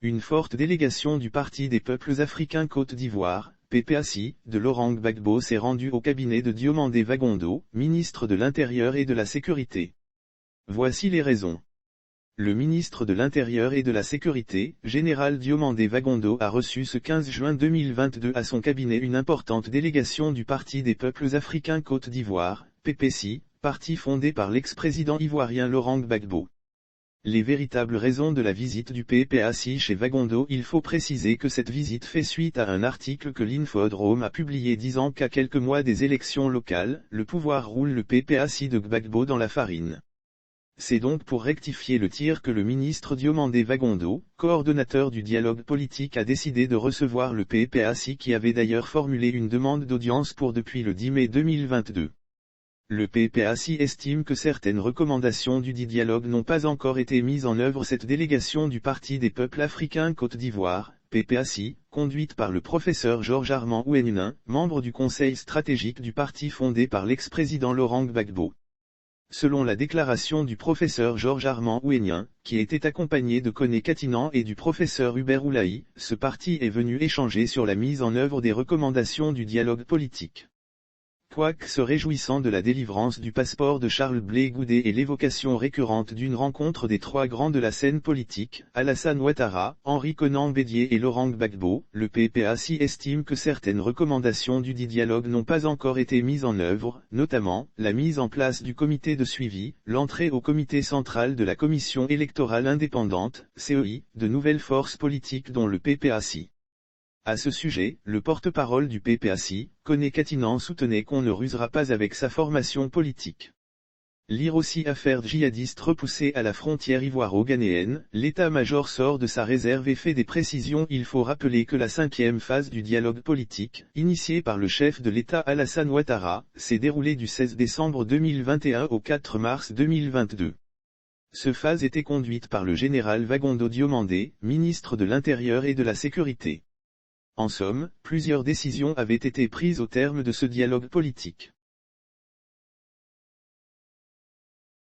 une forte délégation du Parti des peuples africains Côte d'Ivoire, PPACI, de Laurent Gbagbo s'est rendue au cabinet de Diomandé Vagondo, ministre de l'Intérieur et de la Sécurité. Voici les raisons. Le ministre de l'Intérieur et de la Sécurité, général Diomandé Vagondo, a reçu ce 15 juin 2022 à son cabinet une importante délégation du Parti des peuples africains Côte d'Ivoire, PPACI, parti fondé par l'ex-président ivoirien Laurent Gbagbo. Les véritables raisons de la visite du PPACI chez Vagondo. Il faut préciser que cette visite fait suite à un article que l'Infodrome a publié disant qu'à quelques mois des élections locales, le pouvoir roule le PPACI de Gbagbo dans la farine. C'est donc pour rectifier le tir que le ministre Diomandé Vagondo, coordonnateur du dialogue politique, a décidé de recevoir le PPACI, qui avait d'ailleurs formulé une demande d'audience pour depuis le 10 mai 2022. Le PPACI estime que certaines recommandations du dit dialogue n'ont pas encore été mises en œuvre. Cette délégation du Parti des peuples africains Côte d'Ivoire, PPACI, conduite par le professeur Georges Armand Ouennin, membre du conseil stratégique du parti fondé par l'ex-président Laurent Gbagbo. Selon la déclaration du professeur Georges Armand Ouennin, qui était accompagné de Koné Katinan et du professeur Hubert Oulaï, ce parti est venu échanger sur la mise en œuvre des recommandations du dialogue politique. Quoique se réjouissant de la délivrance du passeport de Charles Blé Goudé et l'évocation récurrente d'une rencontre des trois grands de la scène politique, Alassane Ouattara, Henri Konan Bédié et Laurent Gbagbo, le PPACI estime que certaines recommandations du dit dialogue n'ont pas encore été mises en œuvre, notamment, la mise en place du comité de suivi, l'entrée au comité central de la Commission électorale indépendante, CEI, de nouvelles forces politiques dont le PPACI. À ce sujet, le porte-parole du PPACI, Koné Katinan, soutenait qu'on ne rusera pas avec sa formation politique. Lire aussi affaire djihadiste repoussée à la frontière ivoiro-ghanéenne, l'état-major sort de sa réserve et fait des précisions. Il faut rappeler que la 5e phase du dialogue politique, initiée par le chef de l'État Alassane Ouattara, s'est déroulée du 16 décembre 2021 au 4 mars 2022. Cette phase était conduite par le général Vagondo Diomandé, ministre de l'Intérieur et de la Sécurité. En somme, plusieurs décisions avaient été prises au terme de ce dialogue politique.